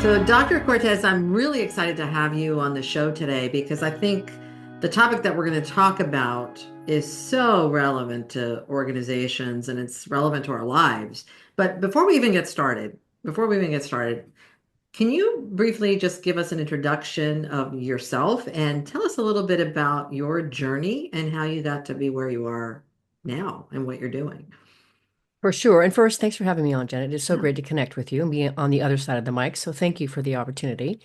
So, Dr. Cortez, I'm really excited to have you on the show today because I think the topic that we're going to talk about is so relevant to organizations and it's relevant to our lives. But before we even get started, can you briefly just give us an introduction of yourself and tell us a little bit about your journey and how you got to be where you are now and what you're doing? For sure. And first, thanks for having me on, Jen. It is so Yeah. great to connect with you and be on the other side of the mic. So thank you for the opportunity.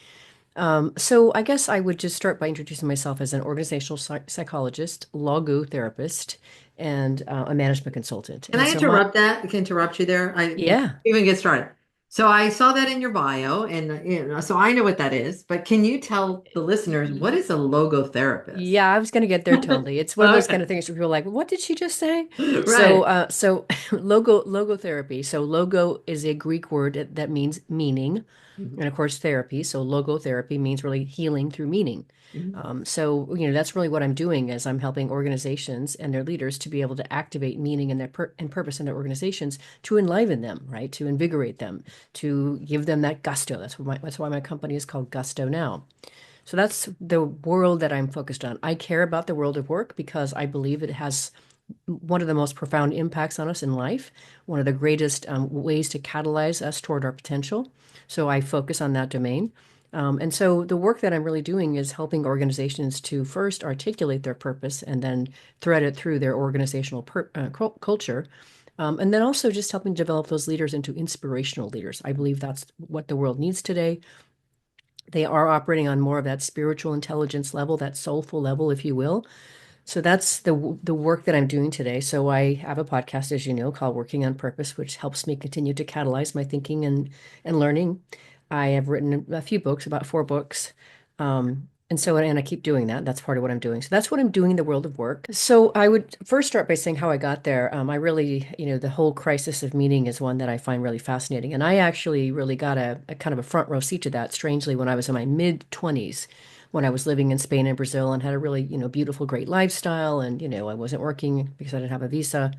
So I guess I would just start by introducing myself as an organizational psychologist, logotherapist, and a management consultant. Can And I so my, interrupt that? Can I interrupt you there? I before yeah, we even get started. So I saw that in your bio, and so I know what that is. But can you tell the listeners what is a logotherapist? yeah, I was going to get there totally. It's one of those kind Okay, of things where people are like, what did she just say? So, right. logotherapy. So logo is a Greek word that means meaning. Mhm. And of course, therapy. So logotherapy means really healing through meaning. Mhm. That's really what I'm doing is I'm helping organizations and their leaders to be able to activate meaning and and purpose in their organizations to enliven them, right? To invigorate them, to give them that gusto. That's why my company is called Gusto Now. So that's the world that I'm focused on. I care about the world of work because I believe it has one of the most profound impacts on us in life, one of the greatest ways to catalyze us toward our potential. So I focus on that domain. And so the work that I'm really doing is helping organizations to first articulate their purpose and then thread it through their organizational culture. And then also just helping develop those leaders into inspirational leaders. I believe that's what the world needs today. They are operating on more of that spiritual intelligence level, that soulful level, if you will. So that's the work that I'm doing today. So I have a podcast, as you know, called Working on Purpose, which helps me continue to catalyze my thinking and learning. I have written a few books, about four books. And I keep doing that. That's part of what I'm doing. So that's what I'm doing in the world of work. So I would first start by saying how I got there. I really, the whole crisis of meaning is one that I find really fascinating. And I actually really got a kind of a front row seat to that, strangely, when I was in my mid 20s, when I was living in Spain and Brazil and had a really, beautiful, great lifestyle. And, I wasn't working because I didn't have a visa.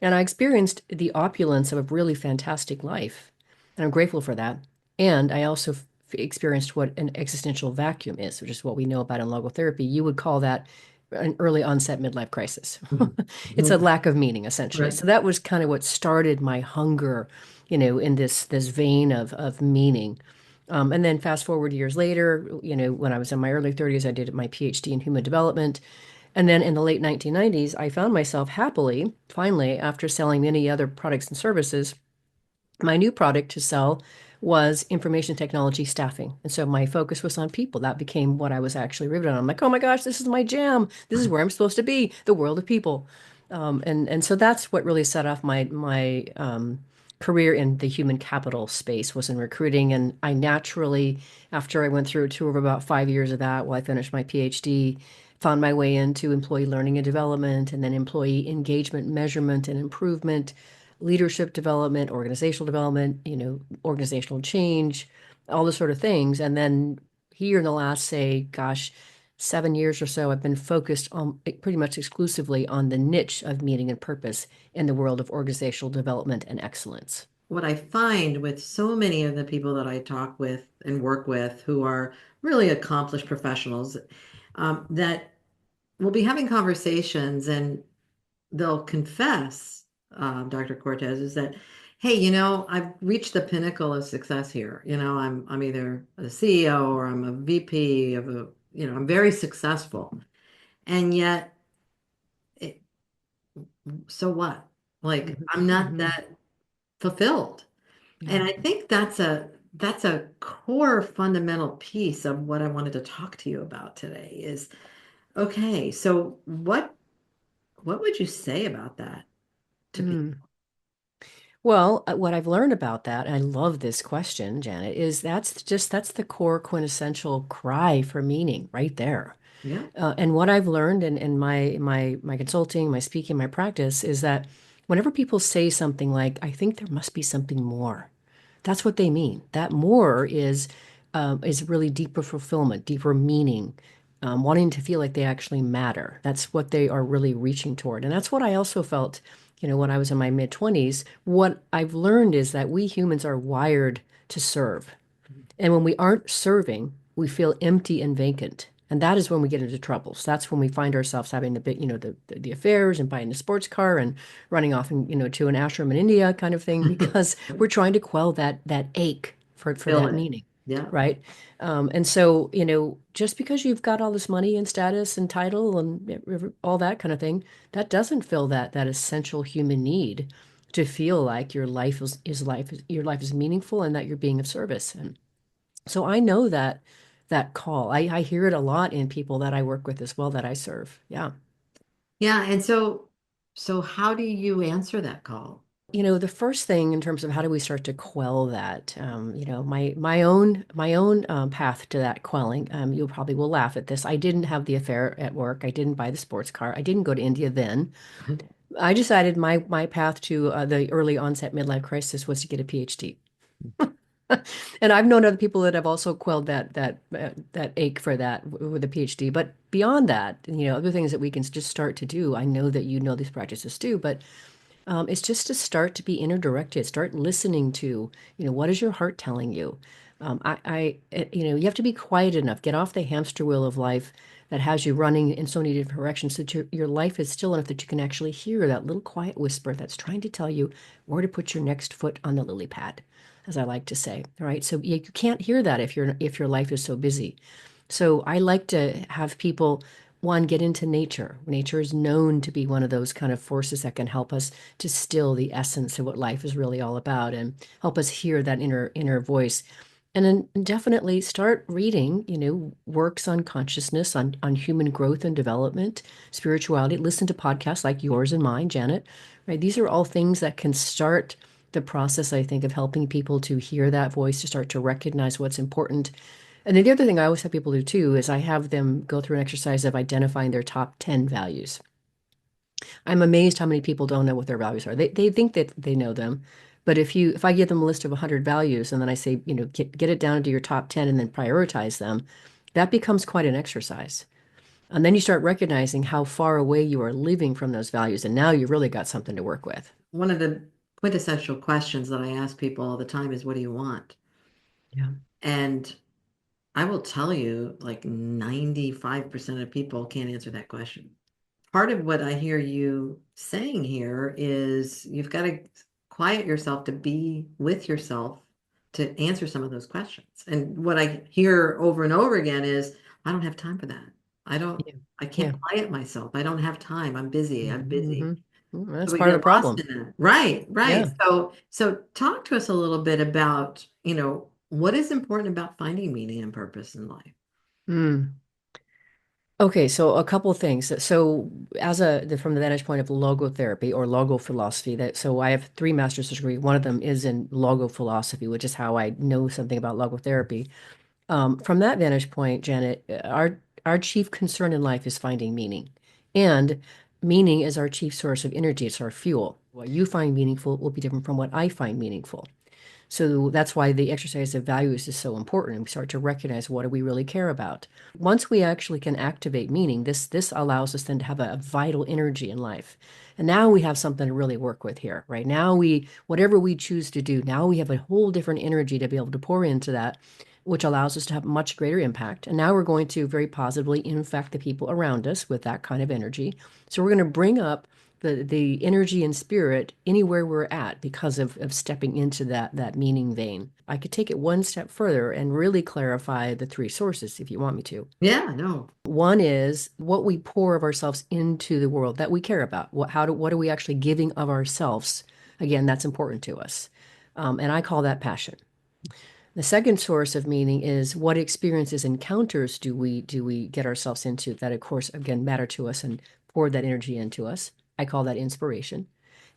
And I experienced the opulence of a really fantastic life. And I'm grateful for that. And I also experienced what an existential vacuum is, which is what we know about in logotherapy. You would call that an early onset midlife crisis. Mhm. It's a Mhm. lack of meaning, essentially. Right. So that was kind of what started my hunger, in this vein of meaning. And then fast forward years later, when I was in my early 30s, I did my PhD in human development. And then in the late 1990s, I found myself happily, finally, after selling many other products and services, my new product to sell was information technology staffing. And so my focus was on people. That became what I was actually riveted on. I'm like, oh my gosh, this is my jam. This is where I'm supposed to be, the world of people. And so that's what really set off my career in the human capital space was in recruiting. And I naturally, after I went through a tour of about 5 years of that while I finished my PhD, found my way into employee learning and development and then employee engagement measurement and improvement, leadership development, organizational development, organizational change, all the sort of things. And then here in the last, say, gosh, 7 years or so, I've been focused on pretty much exclusively on the niche of meaning and purpose in the world of organizational development and excellence. What I find with so many of the people that I talk with and work with who are really accomplished professionals, that we'll be having conversations and they'll confess, Dr. Cortez, is that, hey, I've reached the pinnacle of success here. I'm either a CEO or I'm a VP of I'm very successful. And yet, it, so what? Like, Mhm, I'm not mhm. that fulfilled. And Yeah. I think that's a core fundamental piece of what I wanted to talk to you about today is, okay, so what would you say about that to people? Mm. Well, what I've learned about that, and I love this question, Janet, is that's the core quintessential cry for meaning right there. Yeah. And what I've learned in my consulting, my speaking, my practice is that whenever people say something like, "I think there must be something more," that's what they mean. That more is really deeper fulfillment, deeper meaning, wanting to feel like they actually matter. That's what they are really reaching toward, and that's what I also felt, when I was in my mid 20s. What I've learned is that we humans are wired to serve. And when we aren't serving, we feel empty and vacant. And that is when we get into troubles. That's when we find ourselves having the big, the affairs and buying the sports car and running off and, to an ashram in India kind of thing, because we're trying to quell that ache for Feel that it. meaning. Yeah. Right. And so, just because you've got all this money and status and title and all that kind of thing, that doesn't fill that essential human need to feel like your life your life is meaningful and that you're being of service. And so I know that call. I hear it a lot in people that I work with as well that I serve. Yeah. Yeah. And so how do you answer that call? The first thing in terms of how do we start to quell that, my own path to that quelling, you probably will laugh at this. I didn't have the affair at work. I didn't buy the sports car. I didn't go to India then. I decided my path to the early onset midlife crisis was to get a PhD. And I've known other people that have also quelled that ache for that with a PhD. But beyond that, other things that we can just start to do. I know that you know these practices too, but it's just to start to be inner directed. Start listening to, what is your heart telling you? You have to be quiet enough. Get off the hamster wheel of life that has you running in so many different directions, so that your life is still enough that you can actually hear that little quiet whisper that's trying to tell you where to put your next foot on the lily pad, as I like to say. All right. So you can't hear that if your life is so busy. So I like to have people, one, get into nature. Nature is known to be one of those kind of forces that can help us to still the essence of what life is really all about and help us hear that inner voice. And then definitely start reading, works on consciousness, on human growth and development, spirituality. Listen to podcasts like yours and mine, Janet, right? These are all things that can start the process, I think, of helping people to hear that voice, to start to recognize what's important. And then the other thing I always have people do too is I have them go through an exercise of identifying their top 10 values. I'm amazed how many people don't know what their values are. They think that they know them. But if I give them a list of 100 values and then I say, get it down to your top 10 and then prioritize them, that becomes quite an exercise. And then you start recognizing how far away you are living from those values. And now you've really got something to work with. One of the quintessential questions that I ask people all the time is, what do you want? Yeah. And I will tell you, like 95% of people can't answer that question. Part of what I hear you saying here is you've got to quiet yourself to be with yourself to answer some of those questions. And what I hear over and over again is, I don't have time for that. I don't, Yeah. I can't Yeah. quiet myself. I don't have time. I'm busy. I'm busy. Hmm. That's So we part of the get lost problem. in that. Right, right. Yeah. So talk to us a little bit about, what is important about finding meaning and purpose in life. Mm. Okay, so a couple of things. So, from the vantage point of logotherapy or logo philosophy, so I have three master's degree. One of them is in logo philosophy, which is how I know something about logotherapy. From that vantage point, Janet, our chief concern in life is finding meaning, and meaning is our chief source of energy. It's our fuel. What you find meaningful will be different from what I find meaningful. So that's why the exercise of values is so important. And we start to recognize what do we really care about. Once we actually can activate meaning, this allows us then to have a vital energy in life. And now we have something to really work with here, right? Now whatever we choose to do, now we have a whole different energy to be able to pour into that, which allows us to have much greater impact. And now we're going to very positively infect the people around us with that kind of energy. So we're going to bring up the energy and spirit anywhere we're at because of stepping into that meaning vein. I could take it one step further and really clarify the three sources if you want me to. Yeah, no. One is what we pour of ourselves into the world that we care about. What are we actually giving of ourselves? Again, that's important to us. And I call that passion. The second source of meaning is what experiences, encounters do we get ourselves into that, of course, again, matter to us and pour that energy into us. I call that inspiration.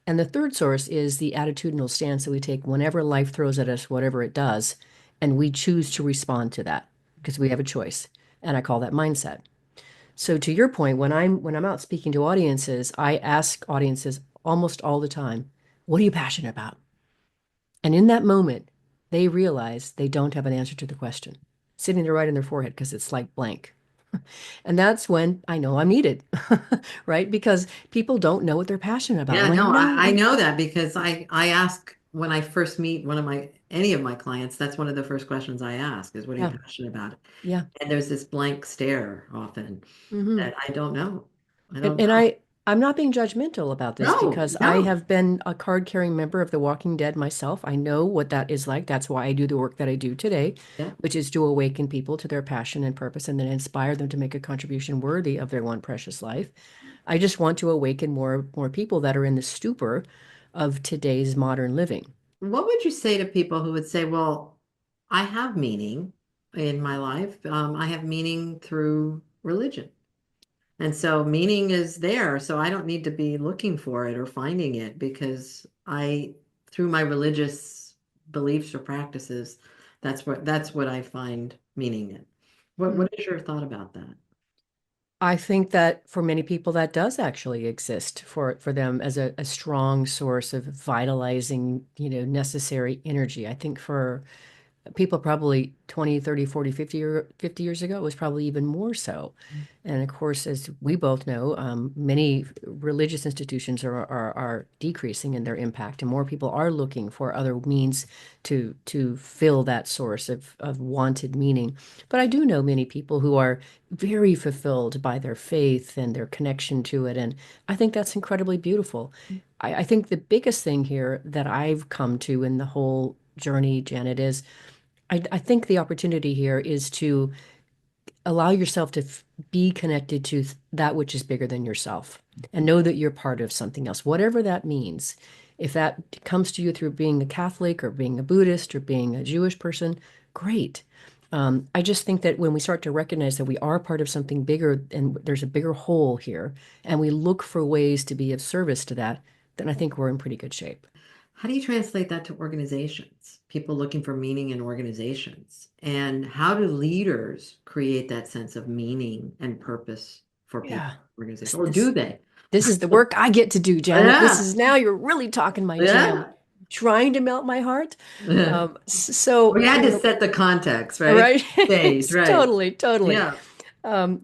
And the third source is the attitudinal stance that we take whenever life throws at us whatever it does, and we choose to respond to that because we have a choice. And I call that mindset. So to your point, when I'm out speaking to audiences, I ask audiences almost all the time, what are you passionate about? And in that moment, they realize they don't have an answer to the question sitting there right in their forehead because it's like blank. And that's when I know I'm needed, right? Because people don't know what they're passionate about. Yeah, I'm like, no, no, I know that because I ask when I first meet any of my clients, that's one of the first questions I ask is, what are you Yeah, passionate about? yeah. And there's this blank stare often Hmm. that I don't know. I And, don't and know. I, I'm not being judgmental about this No, because I no. have been a card-carrying member of The Walking Dead myself. I know what that is like. That's why I do the work that I do today, Yeah. which is to awaken people to their passion and purpose and then inspire them to make a contribution worthy of their one precious life. I just want to awaken more people that are in the stupor of today's modern living. What would you say to people who would say, well, I have meaning in my life. I have meaning through religion. And so meaning is there. So I don't need to be looking for it or finding it because through my religious beliefs or practices, that's what I find meaning in. What is your thought about that? I think that for many people that does actually exist for them as a strong source of vitalizing, necessary energy. I think for people probably 20, 30, 40, 50 years ago, it was probably even more so. And of course, as we both know, many religious institutions are decreasing in their impact, and more people are looking for other means to fill that source of wanted meaning. But I do know many people who are very fulfilled by their faith and their connection to it, and I think that's incredibly beautiful. I think the biggest thing here that I've come to in the whole journey, Janet, is I think the opportunity here is to allow yourself to be connected to that which is bigger than yourself and know that you're part of something else, whatever that means. If that comes to you through being a Catholic or being a Buddhist or being a Jewish person, great. I just think that when we start to recognize that we are part of something bigger and there's a bigger whole here, and we look for ways to be of service to that, then I think we're in pretty good shape. How do you translate that to organizations? People looking for meaning in organizations. And how do leaders create that sense of meaning and purpose for people Yeah. in organizations? This, Or do this, they? This is the work I get to do, Janet. This Yeah. is now you're really talking my jam, Yeah. trying to melt my heart. We So, had to set the context, right? right? Stage, It's right. totally, totally. Yeah.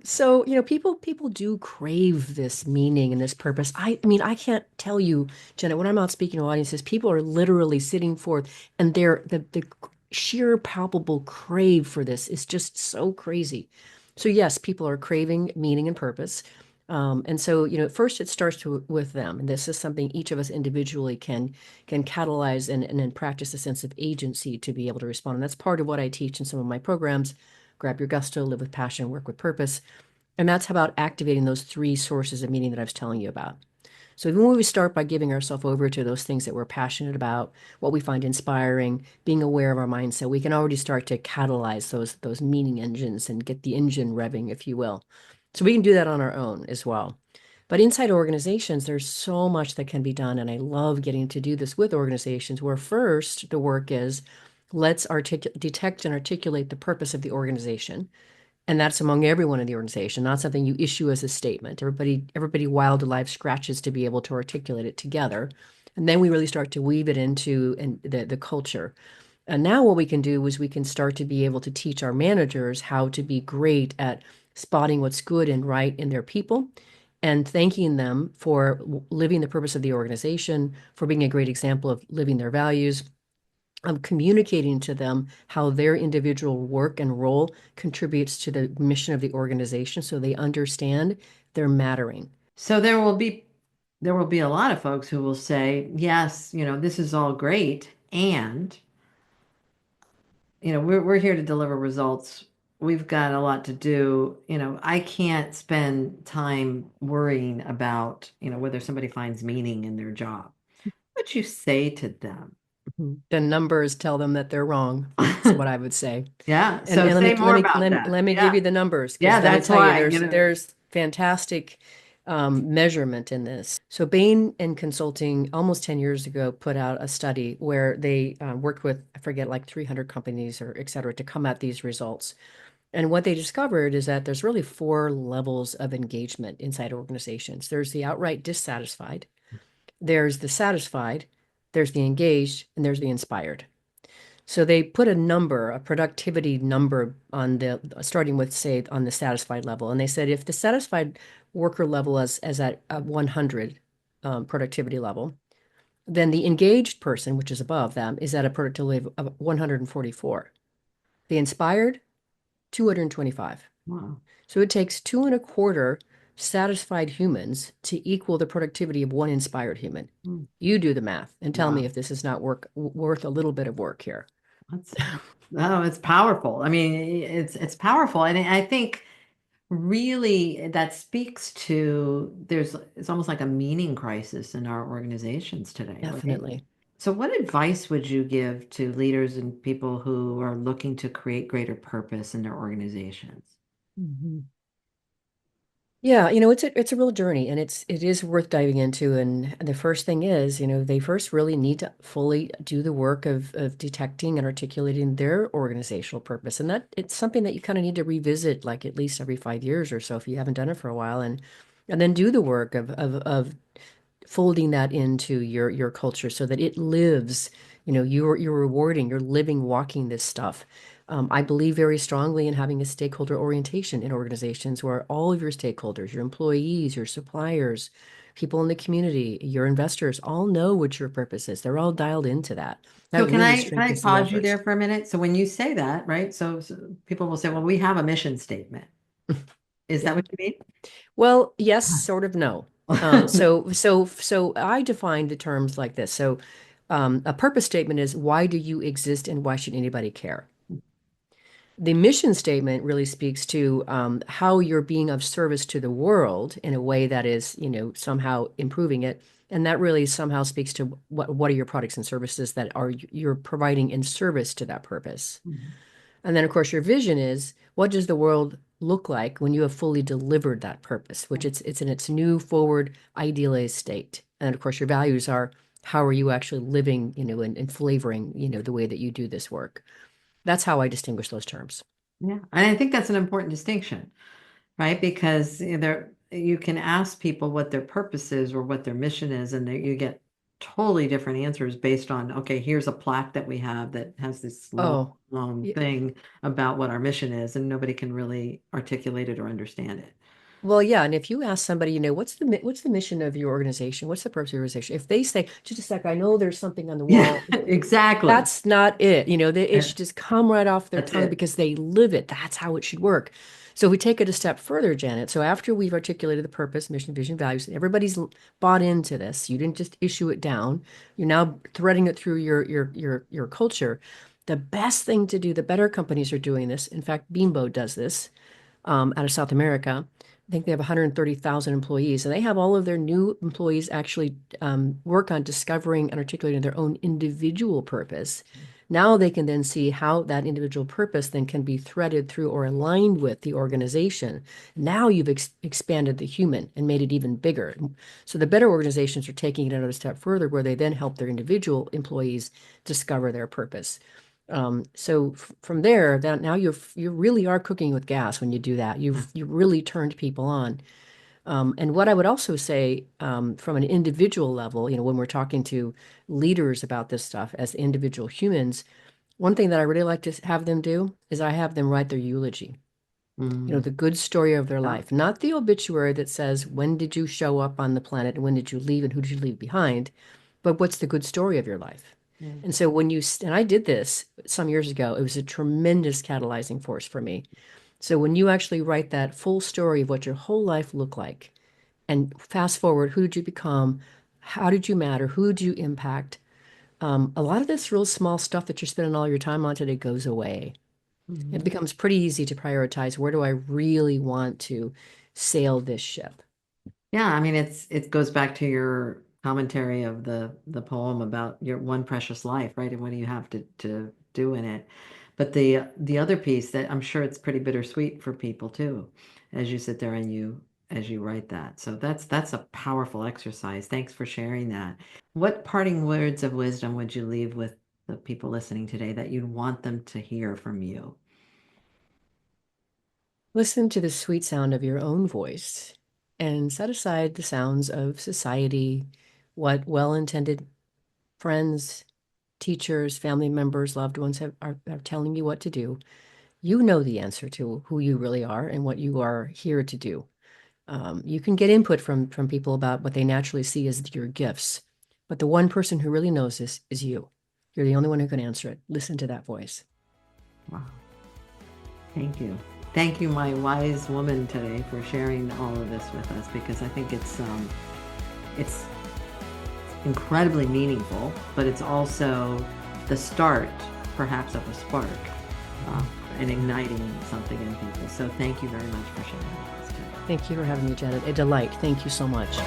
So, people do crave this meaning and this purpose. I mean, I can't tell you, Jenna, when I'm out speaking to audiences, people are literally sitting forth and the sheer palpable crave for this is just so crazy. So yes, people are craving meaning and purpose. And so, first it starts with them. And this is something each of us individually can catalyze and then practice a sense of agency to be able to respond. And that's part of what I teach in some of my programs. Grab your gusto, live with passion, work with purpose. And that's about activating those three sources of meaning that I was telling you about. So even when we start by giving ourselves over to those things that we're passionate about, what we find inspiring, being aware of our mindset, we can already start to catalyze those meaning engines and get the engine revving, if you will. So we can do that on our own as well. But inside organizations, there's so much that can be done. And I love getting to do this with organizations where first the work is let's detect and articulate the purpose of the organization. And that's among everyone in the organization, not something you issue as a statement. Everybody wild alive scratches to be able to articulate it together. And then we really start to weave it into the culture. And now what we can do is we can start to be able to teach our managers how to be great at spotting what's good and right in their people and thanking them for living the purpose of the organization, for being a great example of living their values, communicating to them how their individual work and role contributes to the mission of the organization so they understand they're mattering. So there will be a lot of folks who will say, yes, this is all great, and we're here to deliver results. We've got a lot to do. I can't spend time worrying about, whether somebody finds meaning in their job. What you say to them? Mhm. The numbers tell them that they're wrong. That's what I would say. Yeah. And So let say me let more me about let me, that. let me give Yeah. you the numbers Yeah, because let me that's tell you, why, there's fantastic measurement in this. So Bain and Consulting almost 10 years ago put out a study where they worked with, I forget, like 300 companies or et cetera to come at these results. And what they discovered is that there's really four levels of engagement inside organizations. There's the outright dissatisfied, there's the satisfied, there's the engaged, and there's the inspired. So they put a number, a productivity number on starting with, say, on the satisfied level. And they said if the satisfied worker level is at a 100 productivity level, Then the engaged person, which is above them, is at a productivity of 144. The inspired, 225. Wow. So it takes two and a quarter satisfied humans to equal the productivity of one inspired human. Mm. You do the math and tell me Wow. if this is not worth a little bit of work here. That's oh, it's powerful. I mean, it's powerful. And I think really that speaks to there's it's almost like a meaning crisis in our organizations today, right? Definitely. So what advice would you give to leaders and people who are looking to create greater purpose in their organizations? Mhm. Yeah, it's a real journey and it is worth diving into. And the first thing is, they first really need to fully do the work of detecting and articulating their organizational purpose. And that it's something that you kind of need to revisit like at least every 5 years or so if you haven't done it for a while and then do the work of folding that into your culture so that it lives, you're rewarding, you're living, walking this stuff. I believe very strongly in having a stakeholder orientation in organizations where all of your stakeholders, your employees, your suppliers, people in the community, your investors all know what your purpose is. They're all dialed into that. So That can really I strengthens the pause you efforts. there for a minute? So when you say that, right? So people will say, well, we have a mission statement. Is Yeah. that what you mean? Well, yes, sort of no. So I define the terms like this. So, a purpose statement is why do you exist and why should anybody care? The mission statement really speaks to how you're being of service to the world in a way that is, somehow improving it. And that really somehow speaks to what are your products and services that are you're providing in service to that purpose. And then, of course, your vision is what does the world look like when you have fully delivered that purpose, which it's in its new forward idealized state. And of course, your values are how are you actually living, and flavoring, the way that you do this work. That's how I distinguish those terms. Yeah, and I think that's an important distinction, right? Because there you can ask people what their purpose is or what their mission is, and you get totally different answers based on, okay, here's a plaque that we have that has this long, Oh, long yeah. thing about what our mission is, and nobody can really articulate it or understand it. Well, yeah. And if you ask somebody, what's the mission of your organization? What's the purpose of your organization? If they say, just a sec, I know there's something on the Yeah, wall. exactly. That's not it. It Yeah, should just come right off their that's tongue it. because they live it. That's how it should work. So we take it a step further, Janet. So after we've articulated the purpose, mission, vision, values, everybody's bought into this. You didn't just issue it down. You're now threading it through your culture. The best thing to do, the better companies are doing this. In fact, Bimbo does this out of South America. I think they have 130,000 employees, and they have all of their new employees actually work on discovering and articulating their own individual purpose. Now they can then see how that individual purpose then can be threaded through or aligned with the organization. Now you've expanded the human and made it even bigger. So the better organizations are taking it another step further, where they then help their individual employees discover their purpose. So from there, that now you really are cooking with gas when you do that. You really turned people on. And what I would also say, from an individual level, when we're talking to leaders about this stuff as individual humans, one thing that I really like to have them do is I have them write their eulogy. Mm, The good story of their yeah, life, not the obituary that says when did you show up on the planet and when did you leave and who did you leave behind, but what's the good story of your life? yeah. And so and I did this some years ago, it was a tremendous catalyzing force for me. So when you actually write that full story of what your whole life looked like, and fast forward, who did you become? How did you matter? Who did you impact? A lot of this real small stuff that you're spending all your time on today goes away. It Mhm. becomes pretty easy to prioritize where do I really want to sail this ship? Yeah, I mean it goes back to your commentary of the poem about your one precious life, right? And what do you have to do in it? But the other piece that I'm sure it's pretty bittersweet for people too, as you sit there and you as you write that. So that's a powerful exercise. Thanks for sharing that. What parting words of wisdom would you leave with the people listening today that you'd want them to hear from you? Listen to the sweet sound of your own voice and set aside the sounds of society, what well-intended friends, teachers, family members, loved ones are telling you what to do. You know the answer to who you really are and what you are here to do. You can get input from people about what they naturally see as your gifts, But the one person who really knows this is you. You're the only one who can answer it. Listen to that voice. Wow. Thank you. Thank you, my wise woman today, for sharing all of this with us, because I think it's incredibly meaningful, but it's also the start, perhaps, of a spark and igniting something in people. So thank you very much for sharing with us today. Thank you for having me, Janet. A delight. Thank you so much.